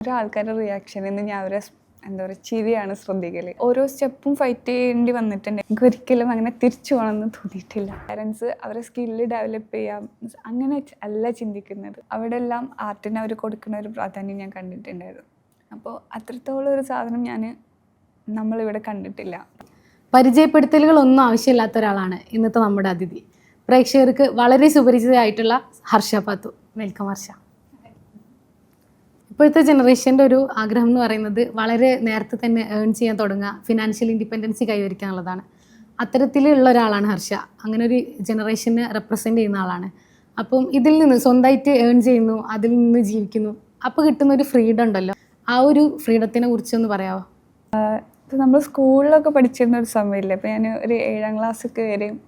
ആൾക്കാരുടെ റിയാക്ഷനിൽ നിന്ന് ഞാൻ അവരെ എന്താ പറയുക ചിരിയാണ് ശ്രദ്ധിക്കല്. ഓരോ സ്റ്റെപ്പും ഫൈറ്റ് ചെയ്യേണ്ടി വന്നിട്ടുണ്ട്. എനിക്ക് ഒരിക്കലും അങ്ങനെ തിരിച്ചു പോകണമെന്ന് തോന്നിയിട്ടില്ല. പാരൻസ് അവരെ സ്കില്ല് ഡെവലപ്പ് ചെയ്യാം അങ്ങനെ അല്ല ചിന്തിക്കുന്നത്. അവിടെ എല്ലാം ആർട്ടിന് അവർ കൊടുക്കുന്ന ഒരു പ്രാധാന്യം ഞാൻ കണ്ടിട്ടുണ്ടായിരുന്നു. അപ്പോൾ അത്രത്തോളം ഒരു സാധനം നമ്മളിവിടെ കണ്ടിട്ടില്ല. പരിചയപ്പെടുത്തലുകളൊന്നും ആവശ്യമില്ലാത്ത ഒരാളാണ് ഇന്നത്തെ നമ്മുടെ അതിഥി. പ്രേക്ഷകർക്ക് വളരെ സുപരിചിതമായിട്ടുള്ള ഹർഷ പാത്തു. വെൽക്കം ഹർഷ. ഇപ്പോഴത്തെ ജനറേഷൻ്റെ ഒരു ആഗ്രഹം എന്ന് പറയുന്നത് വളരെ നേരത്തെ തന്നെ ഏൺ ചെയ്യാൻ തുടങ്ങുക, ഫിനാൻഷ്യൽ ഇൻഡിപെൻഡൻസി കൈവരിക്കുക എന്നുള്ളതാണ്. അത്തരത്തിലുള്ള ഒരാളാണ് ഹർഷ. അങ്ങനെ ഒരു ജനറേഷനെ റെപ്രസെൻ്റ് ചെയ്യുന്ന ആളാണ്. അപ്പം ഇതിൽ നിന്ന് സ്വന്തമായിട്ട് ഏൺ ചെയ്യുന്നു, അതിൽ നിന്ന് ജീവിക്കുന്നു, അപ്പോൾ കിട്ടുന്ന ഒരു ഫ്രീഡം ഉണ്ടല്ലോ, ആ ഒരു ഫ്രീഡത്തിനെ കുറിച്ചൊന്ന് പറയാമോ? ഇപ്പോൾ നമ്മൾ സ്കൂളിലൊക്കെ പഠിച്ചിരുന്ന ഒരു സമയമില്ലേ, ഇപ്പോൾ ഞാൻ ഒരു 7ാം ക്ലാസ്സൊക്കെ വരെയും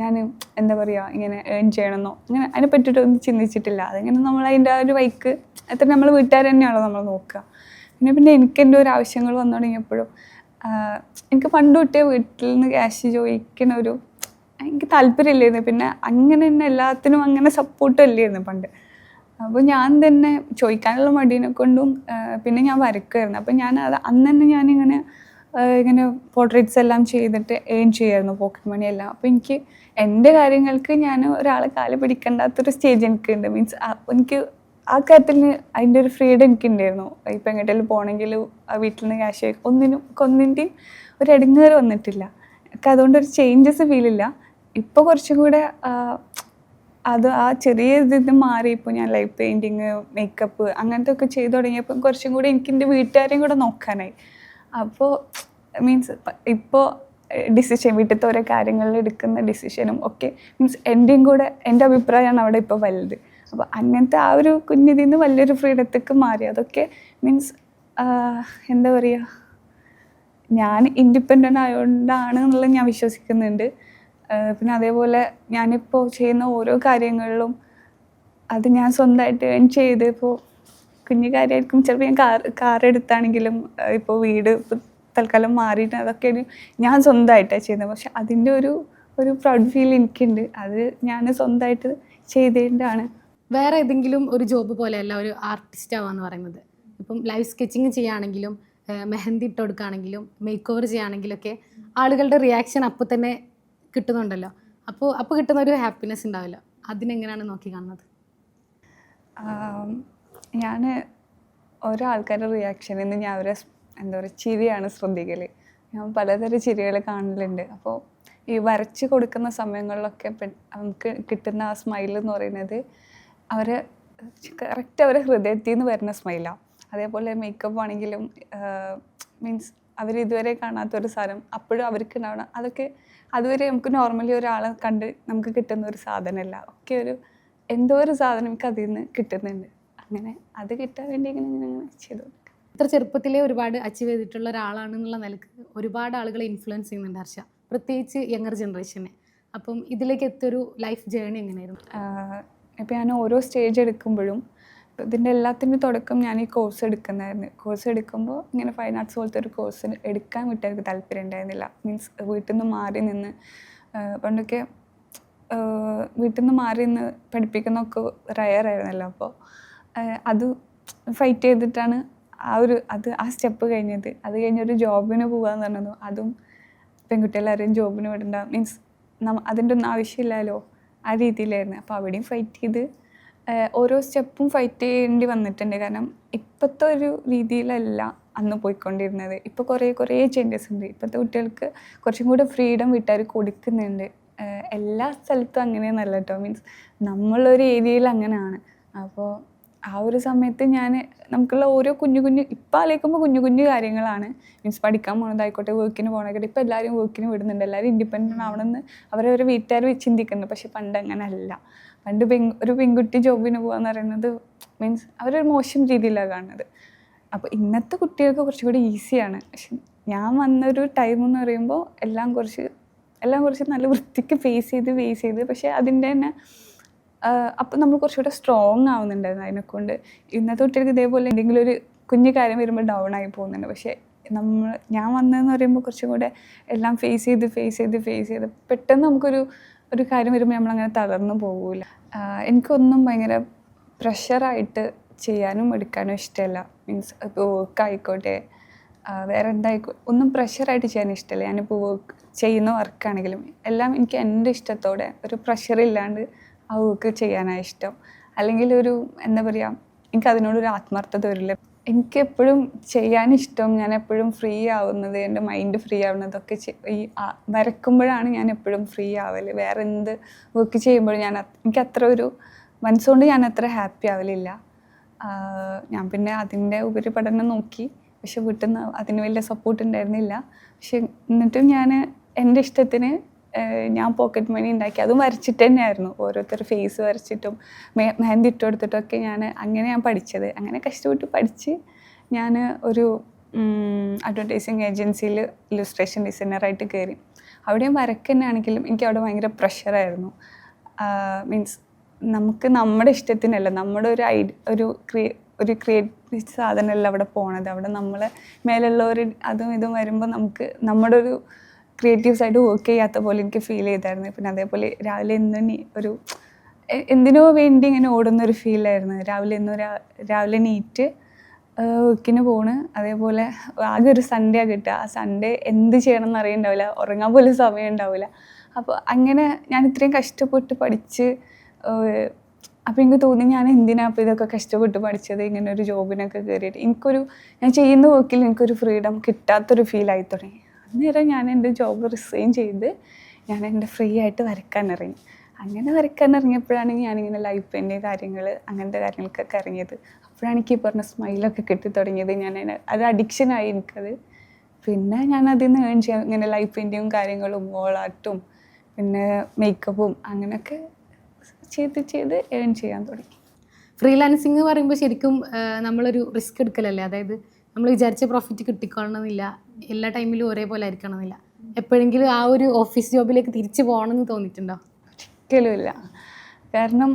ഞാൻ എന്താ പറയുക ഇങ്ങനെ ഏൺ ചെയ്യണമെന്നോ അങ്ങനെ അതിനെ പറ്റിയിട്ടൊന്നും ചിന്തിച്ചിട്ടില്ല. അതിങ്ങനെ നമ്മൾ അതിൻ്റെ ആ ഒരു വൈക്ക് എത്ര നമ്മൾ വീട്ടുകാർ തന്നെയാണല്ലോ നമ്മൾ നോക്കുക. പിന്നെ എനിക്ക് എൻ്റെ ഒരു ആവശ്യങ്ങൾ വന്നു തുടങ്ങിയപ്പോഴും എനിക്ക് പണ്ട് തൊട്ടേ വീട്ടിൽ നിന്ന് ക്യാഷ് ചോദിക്കണ എനിക്ക് താല്പര്യമില്ലായിരുന്നു. പിന്നെ അങ്ങനെ തന്നെ എല്ലാത്തിനും അങ്ങനെ സപ്പോർട്ടും അല്ലായിരുന്നു പണ്ട്. അപ്പോൾ ഞാൻ തന്നെ ചോദിക്കാനുള്ള മടീനെ കൊണ്ടും പിന്നെ ഞാൻ വരയ്ക്കുമായിരുന്നു. അപ്പോൾ അന്ന് തന്നെ ഞാനിങ്ങനെ പോർട്രേറ്റ്സ് എല്ലാം ചെയ്തിട്ട് ഏൺ ചെയ്യുമായിരുന്നു, പോക്കറ്റ് മണി എല്ലാം. അപ്പോൾ എനിക്ക് എൻ്റെ കാര്യങ്ങൾക്ക് ഞാൻ ഒരാളെ കാല് പിടിക്കേണ്ടാത്തൊരു സ്റ്റേജ് എനിക്കുണ്ട്. മീൻസ് എനിക്ക് ആ കാര്യത്തിൽ അതിൻ്റെ ഒരു ഫ്രീഡം എനിക്കുണ്ടായിരുന്നു. ഇപ്പം എങ്ങോട്ടെങ്കിലും പോകണമെങ്കിൽ വീട്ടിൽ നിന്ന് ക്യാഷ് ഒന്നിൻ്റെയും ഒരു ഇടങ്ങേറ് വന്നിട്ടില്ല. എനിക്ക് അതുകൊണ്ടൊരു ചേഞ്ചസ് ഫീലില്ല. ഇപ്പോൾ കുറച്ചും കൂടെ ആ ചെറിയ ഇതിൽ മാറി ഇപ്പോൾ ഞാൻ ലൈവ് പെയിൻറ്റിങ്, മേക്കപ്പ് അങ്ങനത്തെ ഒക്കെ ചെയ്തു തുടങ്ങിയപ്പോൾ കുറച്ചും കൂടി എനിക്ക് എൻ്റെ വീട്ടുകാരെയും കൂടെ നോക്കാനായി. അപ്പോൾ മീൻസ് ഇപ്പോൾ വീട്ടിലത്തെ ഓരോ കാര്യങ്ങളിൽ എടുക്കുന്ന ഡിസിഷനും ഒക്കെ മീൻസ് എൻ്റെ അഭിപ്രായമാണ് അവിടെ ഇപ്പോൾ വലുത്. അപ്പോൾ അങ്ങനത്തെ ആ ഒരു കുഞ്ഞിതിൽ നിന്ന് വലിയൊരു ഫ്രീഡത്തേക്ക് മാറി. അതൊക്കെ മീൻസ് എന്താ പറയുക, ഞാൻ ഇൻഡിപെൻഡൻ്റ് ആയതുകൊണ്ടാണ് എന്നുള്ളത് ഞാൻ വിശ്വസിക്കുന്നുണ്ട്. പിന്നെ അതേപോലെ ഞാനിപ്പോൾ ചെയ്യുന്ന ഓരോ കാര്യങ്ങളിലും അത് ഞാൻ സ്വന്തമായിട്ട് ഏൺ ചെയ്ത്, ഇപ്പോൾ കുഞ്ഞു കാര്യമായിരിക്കും, ചിലപ്പോൾ ഞാൻ കാർ എടുത്താണെങ്കിലും ഇപ്പോൾ വീട് തൽക്കാലം മാറിയിട്ട് അതൊക്കെ ഞാൻ സ്വന്തമായിട്ടാണ് ചെയ്യുന്നത്. പക്ഷെ അതിൻ്റെ ഒരു പ്രൗഡ് ഫീൽ എനിക്കുണ്ട്. അത് ഞാൻ സ്വന്തമായിട്ട് ചെയ്തതിൻ്റെയാണ്. വേറെ ഏതെങ്കിലും ഒരു ജോബ് പോലെയല്ല ഒരു ആർട്ടിസ്റ്റ് ആവാന്ന് പറയുന്നത്. ഇപ്പം ലൈവ് സ്കെച്ചിങ് ചെയ്യുകയാണെങ്കിലും മെഹന്തി ഇട്ട് കൊടുക്കുകയാണെങ്കിലും മേക്ക് ഓവർ ചെയ്യുകയാണെങ്കിലൊക്കെ ആളുകളുടെ റിയാക്ഷൻ അപ്പോൾ തന്നെ കിട്ടുന്നുണ്ടല്ലോ. അപ്പോൾ കിട്ടുന്ന ഒരു ഹാപ്പിനെസ് ഉണ്ടാവില്ല. അതിനെങ്ങനെയാണ് നോക്കി കാണുന്നത്? ഞാൻ ഓരോ ആൾക്കാരുടെ റിയാക്ഷനിൽ നിന്ന് ഞാൻ അവരെ എന്താ പറയുക ചിരിയാണ് ശ്രദ്ധിക്കൽ. ഞാൻ പലതരം ചിരികൾ കാണലുണ്ട്. അപ്പോൾ ഈ വരച്ച് കൊടുക്കുന്ന സമയങ്ങളിലൊക്കെ നമുക്ക് കിട്ടുന്ന ആ സ്മൈൽ എന്ന് പറയുന്നത് കറക്റ്റ് അവരെ ഹൃദയത്തിൽ നിന്ന് വരുന്ന സ്മൈലാണ്. അതേപോലെ മേക്കപ്പ് ആണെങ്കിലും മീൻസ് അവരിതുവരെ കാണാത്തൊരു സാധനം അപ്പോഴും അവർക്ക് ഉണ്ടാവണം. അതൊക്കെ അതുവരെ നമുക്ക് നോർമലി ഒരാളെ കണ്ട് നമുക്ക് കിട്ടുന്ന ഒരു സാധനമല്ല. ഒക്കെ എന്തോ ഒരു സാധനം എനിക്ക് അതിൽ നിന്ന് കിട്ടുന്നുണ്ട്. അങ്ങനെ അത് കിട്ടാൻ വേണ്ടി ഇങ്ങനെ ചെയ്തു. ഇത്ര ചെറുപ്പത്തിലേ ഒരുപാട് അച്ചീവ് ചെയ്തിട്ടുള്ള ഒരാളാണെന്നുള്ള നിലക്ക് ഒരുപാട് ആളുകളെ ഇൻഫ്ലുവൻസ് ചെയ്യുന്നുണ്ട് ഹർഷ, പ്രത്യേകിച്ച് യങ്ങർ ജനറേഷനെ. അപ്പം ഇതിലേക്ക് എത്തിയൊരു ലൈഫ് ജേർണി എങ്ങനെയായിരുന്നു? ഇപ്പം ഞാൻ ഓരോ സ്റ്റേജ് എടുക്കുമ്പോഴും ഇതിൻ്റെ എല്ലാത്തിൻ്റെ തുടക്കം ഞാൻ ഈ കോഴ്സ് എടുക്കുന്നതായിരുന്നു. കോഴ്സ് എടുക്കുമ്പോൾ ഇങ്ങനെ ഫൈൻ ആർട്സ് പോലത്തെ ഒരു കോഴ്സ് എടുക്കാൻ വീട്ടുകാർക്ക് താല്പര്യം ഉണ്ടായിരുന്നില്ല. മീൻസ് വീട്ടിൽ നിന്ന് മാറി നിന്ന് പണ്ടൊക്കെ വീട്ടിൽ നിന്ന് മാറി നിന്ന് പഠിപ്പിക്കുന്നതൊക്കെ റയറായിരുന്നല്ലോ. അപ്പോൾ അത് ഫൈറ്റ് ചെയ്തിട്ടാണ് ആ സ്റ്റെപ്പ് കഴിഞ്ഞത്. അത് കഴിഞ്ഞൊരു ജോബിന് പോകാമെന്ന് പറഞ്ഞത്, അതും പെൺകുട്ടികളാരെയും ജോബിന് വിടണ്ട, മീൻസ് അതിൻ്റെ ഒന്നും ആവശ്യമില്ലല്ലോ, ആ രീതിയിലായിരുന്നു. അപ്പോൾ അവിടെയും ഫൈറ്റ് ചെയ്ത് ഓരോ സ്റ്റെപ്പും ഫൈറ്റ് ചെയ്യേണ്ടി വന്നിട്ടുണ്ട്. കാരണം ഇപ്പോഴത്തെ ഒരു രീതിയിലല്ല അന്ന് പോയിക്കൊണ്ടിരുന്നത്. ഇപ്പോൾ കുറേ ചേഞ്ചസ് ഉണ്ട്. ഇപ്പോഴത്തെ കുട്ടികൾക്ക് കുറച്ചും കൂടെ ഫ്രീഡം വീട്ടുകാർ കൊടുക്കുന്നുണ്ട്. എല്ലാ സ്ഥലത്തും അങ്ങനെയൊന്നല്ല കേട്ടോ, മീൻസ് നമ്മളൊരു ഏരിയയിൽ അങ്ങനെയാണ്. അപ്പോൾ ആ ഒരു സമയത്ത് നമുക്കുള്ള ഓരോ ഇപ്പം ആലോചിക്കുമ്പോൾ കുഞ്ഞു കാര്യങ്ങളാണ്. മീൻസ് പഠിക്കാൻ പോകുന്നതായിക്കോട്ടെ, വർക്കിന് പോകണമായിക്കോട്ടെ, ഇപ്പോൾ എല്ലാവരും വർക്കിന് വിടുന്നുണ്ട്, എല്ലാവരും ഇൻഡിപെൻഡൻ്റ് ആവണമെന്ന് അവരവരെ വീട്ടുകാർ ചിന്തിക്കുന്നുണ്ട്. പക്ഷെ പണ്ട് അങ്ങനെ അല്ല. പണ്ട് ഒരു പെൺകുട്ടി ജോബിന് പോകാന്ന് പറയുന്നത് മീൻസ് അവരൊരു മോശം രീതിയിലാണ് കാണുന്നത്. അപ്പോൾ ഇന്നത്തെ കുട്ടികൾക്ക് കുറച്ചുകൂടി ഈസിയാണ്. പക്ഷെ ഞാൻ വന്നൊരു ടൈം എന്ന് പറയുമ്പോൾ എല്ലാം കുറച്ച് നല്ല വൃത്തിക്ക് ഫേസ് ചെയ്ത് പക്ഷേ അതിൻ്റെ തന്നെ അപ്പം നമ്മൾ കുറച്ചുകൂടെ സ്ട്രോങ് ആവുന്നുണ്ടായിരുന്നു അതിനെക്കൊണ്ട്. ഇന്നത്തെ കുട്ടികൾക്ക് ഇതേപോലെ എന്തെങ്കിലും ഒരു കുഞ്ഞു കാര്യം വരുമ്പോൾ ഡൗൺ ആയി പോകുന്നുണ്ട്. പക്ഷേ ഞാൻ വന്നതെന്ന് പറയുമ്പോൾ കുറച്ചും കൂടെ എല്ലാം ഫേസ് ചെയ്ത് പെട്ടെന്ന് ഒരു കാര്യം വരുമ്പോൾ നമ്മളങ്ങനെ തളർന്നു പോകില്ല. എനിക്കൊന്നും ഭയങ്കര പ്രഷറായിട്ട് ചെയ്യാനും എടുക്കാനും ഇഷ്ടമല്ല. മീൻസ് ഇപ്പോൾ വർക്ക് ആയിക്കോട്ടെ വേറെ എന്തായിക്കോട്ടെ ഒന്നും പ്രഷറായിട്ട് ചെയ്യാൻ ഇഷ്ടമല്ല. ഞാനിപ്പോൾ വർക്ക് ചെയ്യുന്ന വർക്കാണെങ്കിലും എല്ലാം എനിക്ക് എൻ്റെ ഇഷ്ടത്തോടെ ഒരു പ്രഷറില്ലാണ്ട് ആ വർക്ക് ചെയ്യാനാണ് ഇഷ്ടം. അല്ലെങ്കിൽ ഒരു എന്താ പറയുക, എനിക്ക് അതിനോടൊരു ആത്മാർത്ഥത വരില്ല. എനിക്ക് എപ്പോഴും ചെയ്യാനിഷ്ടം, ഞാൻ എപ്പോഴും ഫ്രീ ആവുന്നത്, എൻ്റെ മൈൻഡ് ഫ്രീ ആവുന്നതൊക്കെ ഈ വരക്കുമ്പോഴാണ് ഞാൻ എപ്പോഴും ഫ്രീ ആവൽ. വേറെ എന്ത് വർക്ക് ചെയ്യുമ്പോഴും എനിക്ക് അത്ര ഒരു മനസ്സുകൊണ്ട് ഞാൻ അത്ര ഹാപ്പി ആവലില്ല. ഞാൻ പിന്നെ അതിൻ്റെ ഉപരിപഠനം നോക്കി, പക്ഷെ വീട്ടിൽ നിന്ന് അതിന് വലിയ സപ്പോർട്ട് ഉണ്ടായിരുന്നില്ല. പക്ഷെ എന്നിട്ടും ഞാൻ എൻ്റെ ഇഷ്ടത്തിന് ഞാൻ പോക്കറ്റ് മണി ഉണ്ടാക്കി, അതും വരച്ചിട്ട് തന്നെയായിരുന്നു. ഓരോരുത്തർ ഫേസ് വരച്ചിട്ടും മെഹന്തി ഇട്ട് കൊടുത്തിട്ടൊക്കെ ഞാൻ പഠിച്ചത്. അങ്ങനെ കഷ്ടപ്പെട്ട് പഠിച്ച് ഞാൻ ഒരു അഡ്വർടൈസിങ് ഏജൻസിയിൽ ഇല്ലുസ്ട്രേഷൻ ഡിസൈനറായിട്ട് കയറി. അവിടെയും വരക്കന്നെയാണെങ്കിലും എനിക്ക് അവിടെ ഭയങ്കര പ്രഷറായിരുന്നു. മീൻസ് നമുക്ക് നമ്മുടെ ഇഷ്ടത്തിനല്ല, നമ്മുടെ ഒരു ക്രിയേറ്റീവ് സാധനമല്ല അവിടെ പോണത്. അവിടെ നമ്മളെ മേലുള്ളവർ അതും ഇതും വരുമ്പോൾ നമുക്ക് നമ്മുടെ ഒരു ക്രിയേറ്റീവ് സൈഡ് വർക്ക് ചെയ്യാത്ത പോലെ എനിക്ക് ഫീൽ ചെയ്തായിരുന്നു. പിന്നെ അതേപോലെ രാവിലെ എന്തിനോ വേണ്ടി ഇങ്ങനെ ഓടുന്നൊരു ഫീലായിരുന്നു. രാവിലെ നീറ്റ് വർക്കിന് പോണ്. അതേപോലെ ആകെ ഒരു സൺഡേ കിട്ടുക. ആ സൺഡേ എന്ത് ചെയ്യണം എന്ന് അറിയണ്ടാവില്ല, ഉറങ്ങാൻ പോലും സമയം ഉണ്ടാവില്ല. അപ്പോൾ അങ്ങനെ ഞാൻ ഇത്രയും കഷ്ടപ്പെട്ട് പഠിച്ച് അപ്പോൾ എനിക്ക് തോന്നി ഞാൻ എന്തിനാണ് അപ്പോൾ ഇതൊക്കെ കഷ്ടപ്പെട്ട് പഠിച്ചത്, ഇങ്ങനെ ഒരു ജോബിനൊക്കെ കയറിയിട്ട് ഞാൻ ചെയ്യുന്ന വർക്കിൽ എനിക്കൊരു ഫ്രീഡം കിട്ടാത്തൊരു ഫീലായി തുടങ്ങി. അന്നേരം ഞാൻ എൻ്റെ ജോബ് റിസൈൻ ചെയ്ത് ഞാൻ എൻ്റെ ഫ്രീ ആയിട്ട് വരക്കാൻ ഇറങ്ങി. അങ്ങനെ വരക്കാൻ ഇറങ്ങിയപ്പോഴാണെങ്കിൽ ഞാനിങ്ങനെ ലൈഫ് പെയിൻറ്റിങ് അങ്ങനത്തെ കാര്യങ്ങൾക്കൊക്കെ ഇറങ്ങിയത്. അപ്പോഴാണ് എനിക്ക് ഈ പറഞ്ഞ സ്മൈലൊക്കെ കിട്ടി തുടങ്ങിയത്. അത് അഡിക്ഷനായി എനിക്കത്. പിന്നെ ഞാൻ അതിൽ നിന്ന് ഏൺ ചെയ്യാം, ഇങ്ങനെ ലൈഫ് പെയിൻറ്റിങ്ങും കാര്യങ്ങളും വോൾ ആർട്ടും പിന്നെ മേക്കപ്പും അങ്ങനെയൊക്കെ ചെയ്ത് ഏൺ ചെയ്യാൻ തുടങ്ങി. ഫ്രീലാൻസിങ് പറയുമ്പോൾ ശരിക്കും നമ്മളൊരു റിസ്ക് എടുക്കലല്ലേ? അതായത് നമ്മൾ വിചാരിച്ച പ്രോഫിറ്റ് കിട്ടിക്കൊള്ളണമെന്നില്ല, എല്ലാ ടൈമിലും ഒരേപോലെ ആയിരിക്കണമെന്നില്ല. എപ്പോഴെങ്കിലും ആ ഒരു ഓഫീസ് ജോബിലേക്ക് തിരിച്ചു പോകണമെന്ന് തോന്നിയിട്ടുണ്ടോ? ഒരിക്കലും ഇല്ല. കാരണം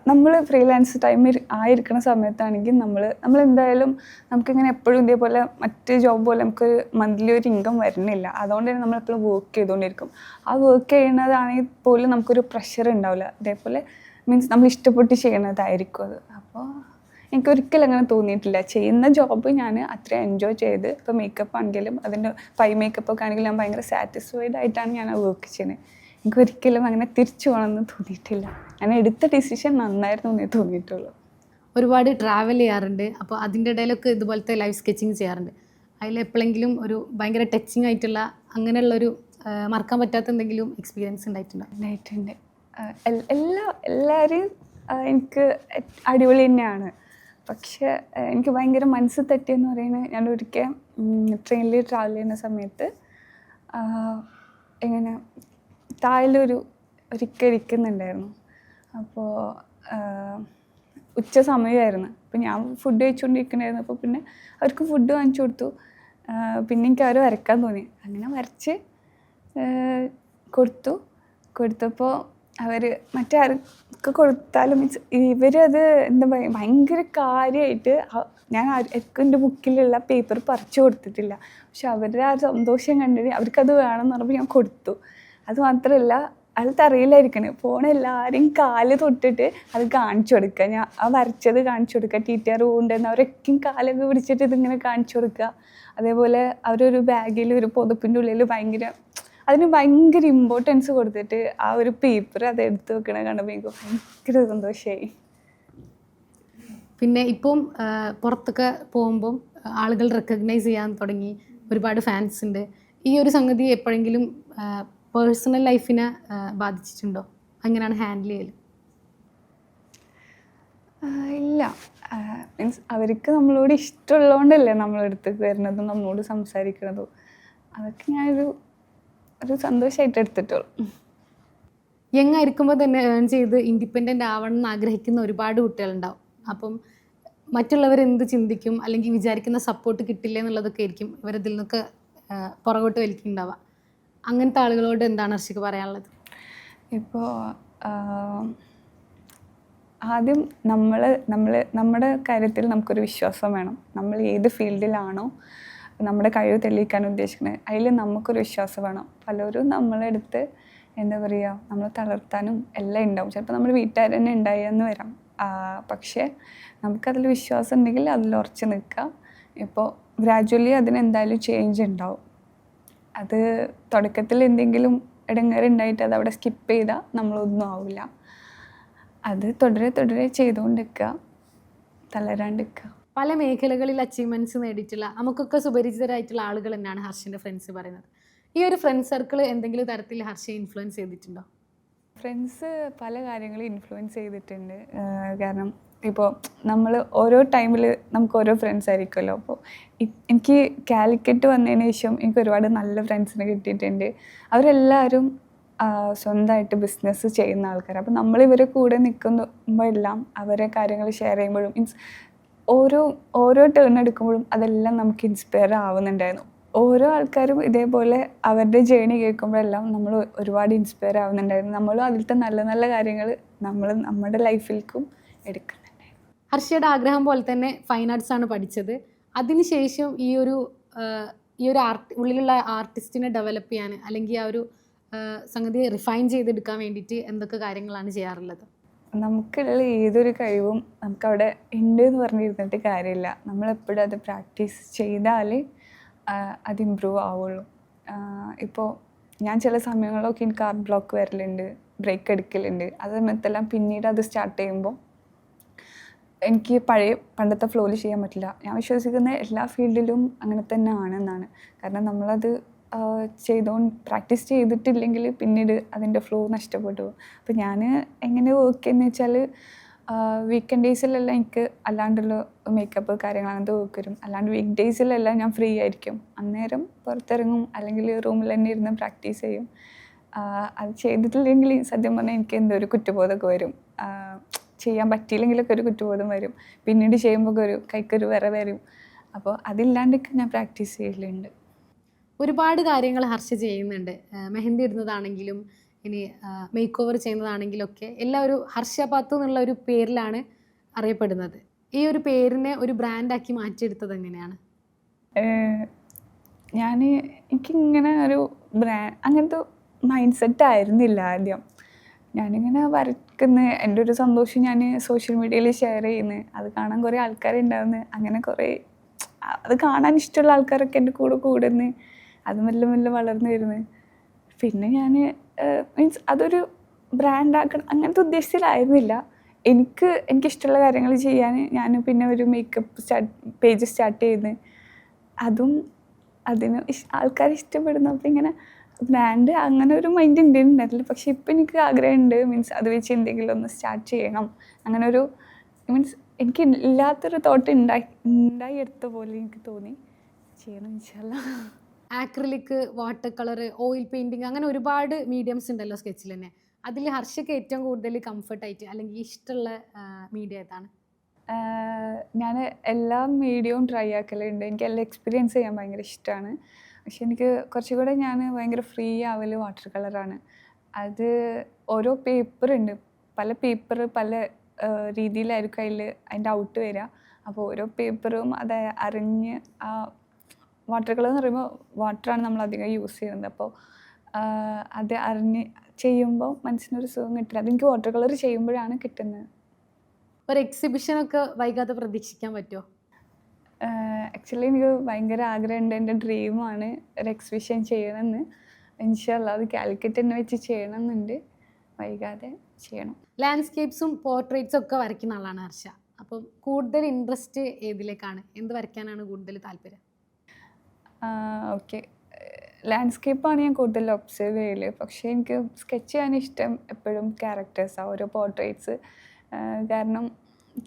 നമ്മൾ ഫ്രീലാൻസ് ടൈമിൽ ആയിരിക്കുന്ന സമയത്താണെങ്കിൽ നമ്മളെന്തായാലും നമുക്കിങ്ങനെ എപ്പോഴും ഇതേപോലെ മറ്റ് ജോബ് പോലെ നമുക്ക് മന്ത്ലി ഒരു ഇൻകം വരുന്നില്ല. അതുകൊണ്ട് തന്നെ നമ്മളെപ്പോഴും വർക്ക് ചെയ്തുകൊണ്ടിരിക്കും. ആ വർക്ക് ചെയ്യുന്നതാണെങ്കിൽ പോലും നമുക്കൊരു പ്രഷർ ഉണ്ടാവില്ല. അതേപോലെ മീൻസ് നമ്മൾ ഇഷ്ടപ്പെട്ട് ചെയ്യണതായിരിക്കും അത്. അപ്പോൾ എനിക്കൊരിക്കലും അങ്ങനെ തോന്നിയിട്ടില്ല. ചെയ്യുന്ന ജോബ് ഞാൻ അത്ര എൻജോയ് ചെയ്ത്, ഇപ്പോൾ മേക്കപ്പ് ആണെങ്കിലും അതിൻ്റെ മേക്കപ്പൊക്കെ ആണെങ്കിലും ഞാൻ ഭയങ്കര സാറ്റിസ്ഫൈഡ് ആയിട്ടാണ് ഞാൻ ആ വർക്ക് ചെയ്യുന്നത്. എനിക്കൊരിക്കലും അങ്ങനെ തിരിച്ചു പോകണമെന്ന് തോന്നിയിട്ടില്ല. ഞാൻ എടുത്ത ഡിസിഷൻ നന്നായിരുന്നു എന്നേ തോന്നിയിട്ടുള്ളൂ. ഒരുപാട് ട്രാവൽ ചെയ്യാറുണ്ട്. അപ്പോൾ അതിൻ്റെ ഇടയിലൊക്കെ ഇതുപോലത്തെ ലൈവ് സ്കെച്ചിങ് ചെയ്യാറുണ്ട്. അതിൽ എപ്പോഴെങ്കിലും ഒരു ഭയങ്കര ടച്ചിങ് ആയിട്ടുള്ള അങ്ങനെയുള്ളൊരു മറക്കാൻ പറ്റാത്ത എന്തെങ്കിലും എക്സ്പീരിയൻസ് ഉണ്ടായിട്ടുണ്ട്. എല്ലാവരും എനിക്ക് അടിപൊളി തന്നെയാണ്. പക്ഷേ എനിക്ക് ഭയങ്കര മനസ്സ് തെറ്റിയെന്ന് പറയുന്നത്, ഞാൻ ഒരിക്കൽ ട്രെയിനിൽ ട്രാവൽ ചെയ്യുന്ന സമയത്ത് ഇങ്ങനെ ഒരിക്കൽ ഇരിക്കുന്നുണ്ടായിരുന്നു. അപ്പോൾ ഉച്ച സമയമായിരുന്നു. അപ്പോൾ ഞാൻ ഫുഡ് കഴിച്ചുകൊണ്ടിരിക്കണമായിരുന്നു. അപ്പോൾ പിന്നെ അവർക്ക് ഫുഡ് വാങ്ങിച്ചു കൊടുത്തു. പിന്നെ എനിക്ക് അവർ വരക്കാൻ തോന്നി. അങ്ങനെ വരച്ച് കൊടുത്തപ്പോൾ അവർ മറ്റാർക്ക് കൊടുത്താലും മീൻസ് ഇവരത് എന്താ പറയുക ഭയങ്കര കാര്യമായിട്ട് ഞാൻ ആർക്കും എൻ്റെ ബുക്കിലുള്ള പേപ്പർ പറിച്ചു കൊടുത്തിട്ടില്ല. പക്ഷെ അവരുടെ ആ സന്തോഷം കണ്ടിട്ട് അവർക്കത് വേണമെന്ന് പറഞ്ഞപ്പോൾ ഞാൻ കൊടുത്തു. അത് മാത്രമല്ല അത് തറയിലായിരിക്കണേ എല്ലാവരെയും കാല് തൊട്ടിട്ട് അത് കാണിച്ചു കൊടുക്കുക. ഞാൻ ആ വരച്ചത് കാണിച്ചു കൊടുക്കുക. ടീച്ചർ കൊണ്ടുവന്ന് അവരൊക്കെയും കാലൊക്കെ പിടിച്ചിട്ട് ഇതിങ്ങനെ കാണിച്ചു കൊടുക്കുക. അതേപോലെ അവരൊരു ബാഗിൽ ഒരു പുതപ്പിൻ്റെ ഉള്ളിൽ അതിന് ഭയങ്കര ഇമ്പോർട്ടൻസ് കൊടുത്തിട്ട് ആ ഒരു പേപ്പർ അത് എടുത്ത് വെക്കണ കണ്ടപ്പോൾ എനിക്ക് ഭയങ്കര സന്തോഷമായി. പിന്നെ ഇപ്പം പുറത്തൊക്കെ പോകുമ്പം ആളുകൾ റെക്കഗ്നൈസ് ചെയ്യാൻ തുടങ്ങി, ഒരുപാട് ഫാൻസ് ഉണ്ട്. ഈ ഒരു സംഗതി എപ്പോഴെങ്കിലും പേഴ്സണൽ ലൈഫിനെ ബാധിച്ചിട്ടുണ്ടോ? അങ്ങനെയാണ് ഹാൻഡിൽ ചെയ്യൽ? ഇല്ല. മീൻസ് അവർക്ക് നമ്മളോട് ഇഷ്ടമുള്ളതുകൊണ്ടല്ലേ നമ്മളെടുത്തേക്ക് വരുന്നതും നമ്മളോട് സംസാരിക്കുന്നതും. അതൊക്കെ ഞാനൊരു സന്തോഷമായിട്ട് എടുത്തിട്ടുള്ളൂ. യങ് ആയിരിക്കുമ്പോൾ തന്നെ ഏൺ ചെയ്ത് ഇൻഡിപെൻഡൻ്റ് ആവണം എന്ന് ആഗ്രഹിക്കുന്ന ഒരുപാട് കുട്ടികളുണ്ടാവും. അപ്പം മറ്റുള്ളവരെന്ത് ചിന്തിക്കും അല്ലെങ്കിൽ വിചാരിക്കുന്ന സപ്പോർട്ട് കിട്ടില്ല എന്നുള്ളതൊക്കെ ആയിരിക്കും ഇവരതിൽ നിന്നൊക്കെ പുറകോട്ട് വലിക്കുന്നുണ്ടാവുക. അങ്ങനത്തെ ആളുകളോട് എന്താണ് ഹർഷിക്ക് പറയാനുള്ളത്? ഇപ്പോൾ ആദ്യം നമ്മുടെ കാര്യത്തിൽ നമുക്കൊരു വിശ്വാസം വേണം. നമ്മൾ ഏത് ഫീൽഡിലാണോ നമ്മുടെ കഴിവ് തെളിയിക്കാൻ ഉദ്ദേശിക്കുന്നത് അതിൽ നമുക്കൊരു വിശ്വാസം വേണം. പലരും നമ്മളെടുത്ത് എന്താ പറയുക നമ്മളെ തളർത്താനും എല്ലാം ഉണ്ടാവും. ചിലപ്പോൾ നമ്മുടെ വീട്ടുകാർ തന്നെ ഉണ്ടായെന്ന് വരാം. പക്ഷേ നമുക്കതിൽ വിശ്വാസം ഉണ്ടെങ്കിൽ അതിൽ ഉറച്ച് നിൽക്കാം. ഇപ്പോൾ ഗ്രാജ്വലി അതിനെന്തായാലും ചേഞ്ച് ഉണ്ടാവും. അത് തുടക്കത്തിൽ എന്തെങ്കിലും ഇടങ്ങേറുണ്ടായിട്ട് അത് അവിടെ സ്കിപ്പ് ചെയ്താൽ നമ്മളൊന്നും ആവില്ല. അത് തുടരെ ചെയ്തുകൊണ്ടിരിക്കുക, തളരാണ്ടിരിക്കുക. പല മേഖലകളിൽ അച്ചീവ്മെൻറ്റ്സ് നേടിയിട്ടുള്ള നമുക്കൊക്കെ സുപരിചിതരായിട്ടുള്ള ആളുകൾ തന്നെയാണ് ഹർഷൻ്റെ ഫ്രണ്ട്സ് പറയുന്നത്. ഈ ഒരു ഫ്രണ്ട് സർക്കിൾ എന്തെങ്കിലും തരത്തിൽ ഹർഷയെ ഇൻഫ്ലുവൻസ് ചെയ്തിട്ടുണ്ടോ? ഫ്രണ്ട്സ് പല കാര്യങ്ങളും ഇൻഫ്ലുവൻസ് ചെയ്തിട്ടുണ്ട്. കാരണം ഇപ്പോൾ നമ്മൾ ഓരോ ടൈമിൽ നമുക്ക് ഓരോ ഫ്രണ്ട്സ് ആയിരിക്കുമല്ലോ. അപ്പോൾ എനിക്ക് കാലിക്കറ്റ് വന്നതിന് ശേഷം എനിക്ക് ഒരുപാട് നല്ല ഫ്രണ്ട്സിനെ കിട്ടിയിട്ടുണ്ട്. അവരെല്ലാവരും സ്വന്തമായിട്ട് ബിസിനസ് ചെയ്യുന്ന ആൾക്കാർ. അപ്പോൾ നമ്മളിവരെ കൂടെ നിൽക്കുമ്പോഴെല്ലാം അവരെ കാര്യങ്ങൾ ഷെയർ ചെയ്യുമ്പോഴും ഓരോ ടേൺ എടുക്കുമ്പോഴും അതെല്ലാം നമുക്ക് ഇൻസ്പയർ ആവുന്നുണ്ടായിരുന്നു. ഓരോ ആൾക്കാരും ഇതേപോലെ അവരുടെ ജേണി കേൾക്കുമ്പോഴെല്ലാം നമ്മൾ ഒരുപാട് ഇൻസ്പയർ ആവുന്നുണ്ടായിരുന്നു. നമ്മളും അതിലത്തെ നല്ല നല്ല കാര്യങ്ങൾ നമ്മുടെ ലൈഫിലേക്കും എടുക്കുന്നുണ്ടായിരുന്നു. ഹർഷയുടെ ആഗ്രഹം പോലെ തന്നെ ഫൈൻ ആർട്സ് ആണ് പഠിച്ചത്. അതിനുശേഷം ഈ ഒരു ഉള്ളിലുള്ള ആർട്ടിസ്റ്റിനെ ഡെവലപ്പ് ചെയ്യാൻ അല്ലെങ്കിൽ ആ ഒരു സംഗതി റിഫൈൻ ചെയ്തെടുക്കാൻ വേണ്ടിയിട്ട് എന്തൊക്കെ കാര്യങ്ങളാണ് ചെയ്യാറുള്ളത്? നമുക്കുള്ള ഏതൊരു കഴിവും നമുക്കവിടെ ഉണ്ട് എന്ന് പറഞ്ഞിരുന്നിട്ട് കാര്യമില്ല. നമ്മളെപ്പോഴും അത് പ്രാക്ടീസ് ചെയ്താൽ അത് ഇമ്പ്രൂവ് ആവുള്ളൂ. ഇപ്പോൾ ഞാൻ ചില സമയങ്ങളിലൊക്കെ എനിക്ക് ആർട്ട് ബ്ലോക്ക് വരലുണ്ട്, ബ്രേക്ക് എടുക്കലുണ്ട്. അത് സമയത്തെല്ലാം പിന്നീട് അത് സ്റ്റാർട്ട് ചെയ്യുമ്പോൾ എനിക്ക് പണ്ടത്തെ ഫ്ലോയിൽ ചെയ്യാൻ പറ്റില്ല. ഞാൻ വിശ്വസിക്കുന്ന എല്ലാ ഫീൽഡിലും അങ്ങനെ തന്നെ ആണെന്നാണ്. കാരണം നമ്മളത് പ്രാക്ടീസ് ചെയ്തിട്ടില്ലെങ്കിൽ പിന്നീട് അതിൻ്റെ ഫ്ലോ നഷ്ടപ്പെട്ടു പോകും. അപ്പോൾ ഞാൻ എങ്ങനെ വർക്ക് ചെയ്യുന്നത് വെച്ചാൽ വീക്കെൻഡ് ഡേയ്സിലെല്ലാം എനിക്ക് അല്ലാണ്ടുള്ള മേക്കപ്പ് കാര്യങ്ങൾ അങ്ങനത്തെ വർക്ക് വരും. അല്ലാണ്ട് വീക്ക് ഡേയ്സിലെല്ലാം ഞാൻ ഫ്രീ ആയിരിക്കും. അന്നേരം പുറത്തിറങ്ങും, അല്ലെങ്കിൽ റൂമിൽ തന്നെ ഇരുന്ന് പ്രാക്ടീസ് ചെയ്യും. അത് ചെയ്തിട്ടില്ലെങ്കിൽ സത്യം പറഞ്ഞാൽ എനിക്ക് എന്തോ ഒരു കുറ്റബോധമൊക്കെ വരും. ചെയ്യാൻ പറ്റിയില്ലെങ്കിലൊക്കെ ഒരു കുറ്റബോധം വരും. പിന്നീട് ചെയ്യുമ്പോൾ കൈക്കൊരു വിറ വരും. അപ്പോൾ അതില്ലാണ്ടൊക്കെ ഞാൻ പ്രാക്ടീസ് ചെയ്യലുണ്ട്. ഒരുപാട് കാര്യങ്ങൾ ഹർഷ ചെയ്യുന്നുണ്ട്. മെഹന്തി ഇടുന്നതാണെങ്കിലും ഇനി മേക്ക് ഓവർ ചെയ്യുന്നതാണെങ്കിലൊക്കെ എല്ലാം ഒരു ഹർഷ പാത്തു എന്നുള്ള ഒരു പേരിലാണ് അറിയപ്പെടുന്നത്. ഈ ഒരു പേരിനെ ഒരു ബ്രാൻഡാക്കി മാറ്റിയെടുത്തത് എങ്ങനെയാണ്? എനിക്കിങ്ങനെ ഒരു അങ്ങനത്തെ മൈൻഡ് സെറ്റ് ആയിരുന്നില്ല ആദ്യം. ഞാനിങ്ങനെ വരയ്ക്കുന്ന എൻ്റെ ഒരു സന്തോഷം ഞാൻ സോഷ്യൽ മീഡിയയിൽ ഷെയർ ചെയ്യുന്നു. അത് കാണാൻ കുറേ ആൾക്കാരുണ്ടാവുന്നു. അങ്ങനെ അത് കാണാൻ ഇഷ്ടമുള്ള ആൾക്കാരൊക്കെ എൻ്റെ കൂടെ കൂടുന്നു. അത് മെല്ലെ മെല്ലെ വളർന്നു വരുന്നു. പിന്നെ ഞാൻ മീൻസ് അതൊരു ബ്രാൻഡാക്കണം അങ്ങനത്തെ ഉദ്ദേശത്തിലായിരുന്നില്ല. എനിക്കിഷ്ടമുള്ള കാര്യങ്ങൾ ചെയ്യാൻ ഞാൻ പിന്നെ ഒരു മേക്കപ്പ് പേജ് സ്റ്റാർട്ട് ചെയ്യുന്നു. അതും അതിന് ആൾക്കാർ ഇഷ്ടപ്പെടുന്നു. അപ്പോൾ ഇങ്ങനെ ബ്രാൻഡ് അങ്ങനെ ഒരു മൈൻഡ് ഉണ്ടായിരുന്നില്ല. പക്ഷേ ഇപ്പം എനിക്ക് ആഗ്രഹമുണ്ട്. മീൻസ് അത് വെച്ച് എന്തെങ്കിലും ഒന്ന് സ്റ്റാർട്ട് ചെയ്യണം. അങ്ങനെ ഒരു മീൻസ് എനിക്ക് ഇല്ലാത്തൊരു തോട്ട് ഉണ്ടായിയെടുത്ത പോലെ എനിക്ക് തോന്നി. ചെയ്യണം ഇൻഷാല്ലാ. Acrylic, water colour, oil painting അങ്ങനെ ഒരുപാട് മീഡിയംസ് ഉണ്ടല്ലോ സ്കെച്ചിൽ തന്നെ. അതിൽ ഹർഷയ്ക്ക് ഏറ്റവും കൂടുതൽ കംഫർട്ടായിട്ട് അല്ലെങ്കിൽ ഇഷ്ടമുള്ള മീഡിയ ഏതാണ്? ഞാൻ എല്ലാ മീഡിയവും ട്രൈ ആക്കലുണ്ട്. എനിക്ക് എല്ലാം എക്സ്പീരിയൻസ് ചെയ്യാൻ ഭയങ്കര ഇഷ്ടമാണ്. പക്ഷെ എനിക്ക് കുറച്ചുകൂടെ ഞാൻ ഭയങ്കര ഫ്രീ ആവൽ വാട്ടർ കളറാണ്. അത് ഓരോ പേപ്പറുണ്ട്, പല പേപ്പർ പല രീതിയിലായിരിക്കും അതിൻ്റെ ഔട്ട് വരിക. അപ്പോൾ ഓരോ പേപ്പറും അത് അറിഞ്ഞ് വാട്ടർ കളർ എന്ന് പറയുമ്പോൾ വാട്ടറാണ് നമ്മൾ അധികം യൂസ് ചെയ്യുന്നത്. അപ്പോൾ അത് അറിഞ്ഞ് ചെയ്യുമ്പോൾ മനസ്സിനൊരു സുഖം കിട്ടില്ല. അതെനിക്ക് വാട്ടർ കളർ ചെയ്യുമ്പോഴാണ് കിട്ടുന്നത്. ഒരു എക്സിബിഷനൊക്കെ വൈകാതെ പ്രതീക്ഷിക്കാൻ പറ്റുമോ? ആക്ച്വലി എനിക്ക് ഭയങ്കര ആഗ്രഹമുണ്ട്. എൻ്റെ ഡ്രീമാണ് ഒരു എക്സിബിഷൻ ചെയ്യണമെന്ന്. ഇൻഷാല്ലാ അത് കാലിക്കറ്റ് തന്നെ വെച്ച് ചെയ്യണമെന്നുണ്ട്. വൈകാതെ ചെയ്യണം. ലാൻഡ്സ്കേപ്സും പോർട്രേറ്റ്സും ഒക്കെ വരയ്ക്കുന്ന ആളാണ് ഹർഷ. അപ്പം കൂടുതൽ ഇൻട്രസ്റ്റ് ഏതിലേക്കാണ്? എന്ത് വരയ്ക്കാനാണ് കൂടുതൽ താല്പര്യം? ഓക്കെ, ലാൻഡ്സ്കേപ്പാണ് ഞാൻ കൂടുതൽ ഒബ്സർവ് ചെയ്യൽ. പക്ഷേ എനിക്ക് സ്കെച്ച് ചെയ്യാൻ ഇഷ്ടം എപ്പോഴും ക്യാരക്ടേഴ്സാണ്, ഓരോ പോർട്രേറ്റ്സ്. കാരണം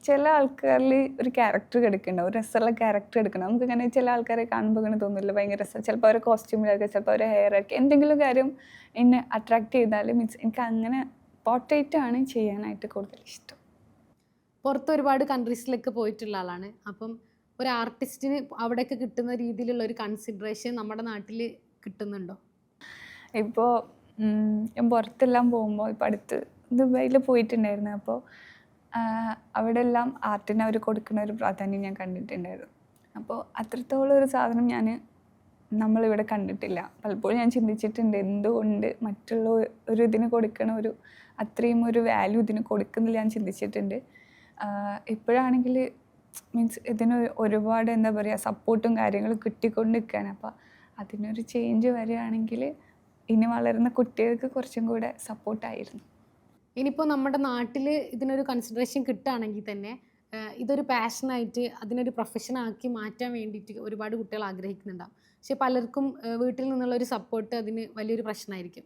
ചില ആൾക്കാരിൽ ഒരു ക്യാരക്ടർ എടുക്കണം, ഒരു രസമുള്ള ക്യാരക്ടർ എടുക്കണം. നമുക്കിങ്ങനെ ചില ആൾക്കാരെ കാണുമ്പോൾ ഇങ്ങനെ തോന്നില്ല ഭയങ്കര രസം. ചിലപ്പോൾ അവരെ കോസ്റ്റ്യൂമിലായിരിക്കും, ചിലപ്പോൾ അവരെ ഹെയർ ആയിരിക്കും. എന്തെങ്കിലും കാര്യം എന്നെ അട്രാക്റ്റ് ചെയ്താൽ മീൻസ് എനിക്ക് അങ്ങനെ പോർട്രേറ്റാണ് ചെയ്യാനായിട്ട് കൂടുതൽ ഇഷ്ടം. പുറത്ത് ഒരുപാട് കൺട്രീസിലൊക്കെ പോയിട്ടുള്ള ആളാണ്. അപ്പം ഒരു ആർട്ടിസ്റ്റിന് അവിടെയൊക്കെ കിട്ടുന്ന രീതിയിലുള്ള ഒരു കൺസിഡറേഷൻ നമ്മുടെ നാട്ടിൽ കിട്ടുന്നുണ്ടോ? ഇപ്പോൾ ഞാൻ പുറത്തെല്ലാം പോകുമ്പോൾ ഇപ്പോൾ അടുത്ത് ദുബായിൽ പോയിട്ടുണ്ടായിരുന്നു. അപ്പോൾ അവിടെ എല്ലാം ആർട്ടിന് അവർ കൊടുക്കുന്ന ഒരു പ്രാധാന്യം ഞാൻ കണ്ടിട്ടുണ്ടായിരുന്നു. അപ്പോൾ അത്രത്തോളം ഒരു സാധനം നമ്മളിവിടെ കണ്ടിട്ടില്ല. പലപ്പോഴും ഞാൻ ചിന്തിച്ചിട്ടുണ്ട് എന്തുകൊണ്ട് മറ്റുള്ള ഒരു ഇതിന് കൊടുക്കണ അത്രയും ഒരു വാല്യൂ ഇതിന് കൊടുക്കുന്നില്ല ഞാൻ ചിന്തിച്ചിട്ടുണ്ട്. ഇപ്പോഴാണെങ്കിൽ മീൻസ് ഇതിന് ഒരുപാട് എന്താ പറയുക സപ്പോർട്ടും കാര്യങ്ങളും കിട്ടിക്കൊണ്ട് നിൽക്കുകയാണ്. അപ്പോൾ അതിനൊരു ചേഞ്ച് വരികയാണെങ്കിൽ ഇനി വളരുന്ന കുട്ടികൾക്ക് കുറച്ചും കൂടെ സപ്പോർട്ടായിരുന്നു. ഇനിയിപ്പോൾ നമ്മുടെ നാട്ടിൽ ഇതിനൊരു കൺസിഡറേഷൻ കിട്ടുകയാണെങ്കിൽ തന്നെ ഇതൊരു പാഷനായിട്ട് അതിനൊരു പ്രൊഫഷനാക്കി മാറ്റാൻ വേണ്ടിയിട്ട് ഒരുപാട് കുട്ടികൾ ആഗ്രഹിക്കുന്നുണ്ടാവും. പക്ഷെ പലർക്കും വീട്ടിൽ നിന്നുള്ള ഒരു സപ്പോർട്ട് അതിന് വലിയൊരു പ്രശ്നമായിരിക്കും.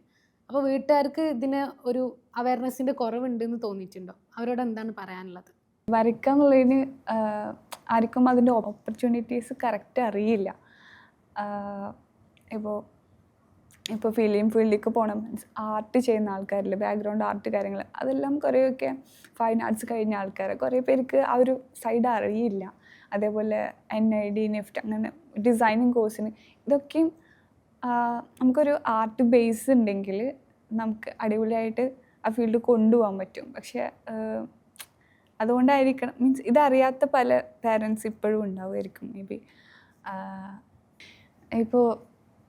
അപ്പോൾ വീട്ടുകാർക്ക് ഇതിന് ഒരു അവയർനെസ്സിൻ്റെ കുറവുണ്ടെന്ന് തോന്നിയിട്ടുണ്ടോ? അവരോട് എന്താണ് പറയാനുള്ളത്? വരയ്ക്കുക എന്നുള്ളതിന് ആർക്കും അതിൻ്റെ ഓപ്പർച്യൂണിറ്റീസ് കറക്റ്റ് അറിയില്ല. ഇപ്പോൾ ഫിലിം ഫീൽഡിലേക്ക് പോകണം, മീൻസ് ആർട്ട് ചെയ്യുന്ന ആൾക്കാരിൽ ബാക്ക്ഗ്രൗണ്ട് ആർട്ട് കാര്യങ്ങൾ അതെല്ലാം കുറേയൊക്കെ ഫൈൻ ആർട്സ് കഴിഞ്ഞ ആൾക്കാർ കുറേ പേർക്ക് ആ ഒരു സൈഡ് അറിയില്ല. അതേപോലെ NID NIFT അങ്ങനെ ഡിസൈനിങ് കോഴ്സിന് ഇതൊക്കെയും നമുക്കൊരു ആർട്ട് ബേസ് ഉണ്ടെങ്കിൽ നമുക്ക് അടിപൊളിയായിട്ട് ആ ഫീൽഡ് കൊണ്ടുപോകാൻ പറ്റും. പക്ഷേ അതുകൊണ്ടായിരിക്കണം മീൻസ് ഇതറിയാത്ത പല പാരൻസ് ഇപ്പോഴും ഉണ്ടാവുമായിരിക്കും മേ ബി. ഇപ്പോൾ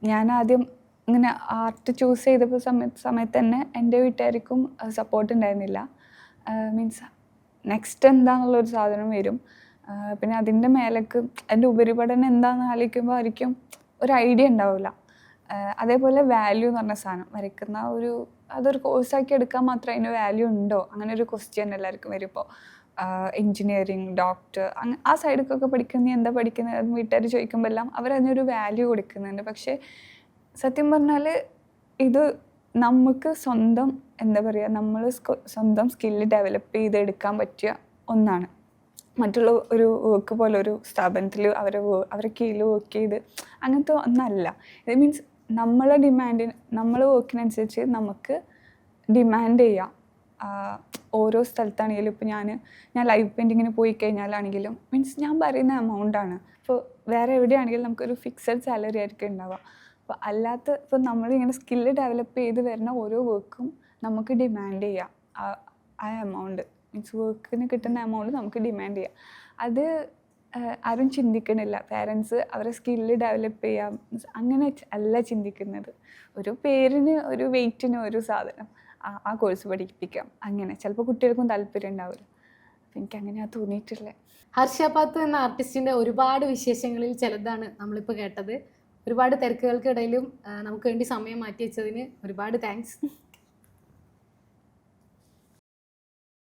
ഞാൻ ആദ്യം ഇങ്ങനെ ആർട്ട് ചൂസ് ചെയ്തപ്പോൾ സമയത്ത് തന്നെ എൻ്റെ വീട്ടുകാർക്കും സപ്പോർട്ട് ഉണ്ടായിരുന്നില്ല. മീൻസ് നെക്സ്റ്റ് എന്താണെന്നുള്ളൊരു സാധനം വരും, പിന്നെ അതിൻ്റെ മേലേക്ക് എൻ്റെ ഉപരിപഠനം എന്താണെന്ന് ആലോചിക്കുമ്പോൾ ആയിരിക്കും ഒരു ഐഡിയ ഉണ്ടാവില്ല. അതേപോലെ വാല്യൂ എന്ന് പറഞ്ഞ സാധനം വരയ്ക്കുന്ന അതൊരു കോഴ്സാക്കി എടുക്കാൻ മാത്രം അതിന് വാല്യൂ ഉണ്ടോ അങ്ങനെ ഒരു ക്വസ്റ്റ്യൻ എല്ലാവർക്കും വരും. ഇപ്പോൾ എൻജിനീയറിങ് ഡോക്ടർ ആ സൈഡിലേക്കൊക്കെ പഠിക്കുന്ന എന്താ പഠിക്കുന്നത് അത് വീട്ടുകാർ ചോദിക്കുമ്പോൾ എല്ലാം അവരതിനൊരു വാല്യൂ കൊടുക്കുന്നുണ്ട്. പക്ഷേ സത്യം പറഞ്ഞാൽ ഇത് നമുക്ക് സ്വന്തം എന്താ പറയുക നമ്മൾ സ്വന്തം സ്കില്ല് ഡെവലപ്പ് ചെയ്തെടുക്കാൻ പറ്റിയ ഒന്നാണ്. മറ്റുള്ള ഒരു വർക്ക് പോലെ ഒരു സ്ഥാപനത്തിൽ അവരെ കീഴിൽ വർക്ക് ചെയ്ത് അങ്ങനത്തെ ഒന്നല്ല. ഇത് മീൻസ് നമ്മളെ ഡിമാൻഡിന് നമ്മളെ വർക്കിനനുസരിച്ച് നമുക്ക് ഡിമാൻഡ് ചെയ്യാം. ഓരോ സ്ഥലത്താണെങ്കിലും ഇപ്പോൾ ഞാൻ ലൈവ് പെയിൻറ്റിങ്ങിന് പോയി കഴിഞ്ഞാലാണെങ്കിലും മീൻസ് ഞാൻ പറയുന്ന എമൗണ്ടാണ്. ഇപ്പോൾ വേറെ എവിടെയാണെങ്കിലും നമുക്കൊരു ഫിക്സഡ് സാലറി ആയിരിക്കും ഉണ്ടാവുക. അപ്പോൾ അല്ലാത്ത ഇപ്പോൾ നമ്മളിങ്ങനെ സ്കില്ല് ഡെവലപ്പ് ചെയ്ത് വരുന്ന ഓരോ വർക്കും നമുക്ക് ഡിമാൻഡ് ചെയ്യാം. ആ എമൗണ്ട് മീൻസ് വർക്കിന് കിട്ടുന്ന എമൗണ്ട് നമുക്ക് ഡിമാൻഡ് ചെയ്യാം. അത് ആരും ചിന്തിക്കണില്ല. പാരൻസ് അവരെ സ്കില്ല് ഡെവലപ്പ് ചെയ്യാം അങ്ങനെ അല്ല ചിന്തിക്കുന്നത്. ഒരു പേരിന് ഒരു വെയിറ്റിന് ഒരു സാധനം ആ കോഴ്സ് പഠിപ്പിക്കാം അങ്ങനെ. ചിലപ്പോൾ കുട്ടികൾക്കും താല്പര്യം ഉണ്ടാവില്ല. അപ്പം എനിക്ക് അങ്ങനെയാണ് തോന്നിയിട്ടുള്ളത്. ഹർഷ പാത്തു എന്ന ആർട്ടിസ്റ്റിൻ്റെ ഒരുപാട് വിശേഷങ്ങളിൽ ചിലതാണ് നമ്മളിപ്പോൾ കേട്ടത്. ഒരുപാട് തിരക്കുകൾക്കിടയിലും നമുക്ക് വേണ്ടി സമയം മാറ്റി വെച്ചതിന് ഒരുപാട് താങ്ക്സ്.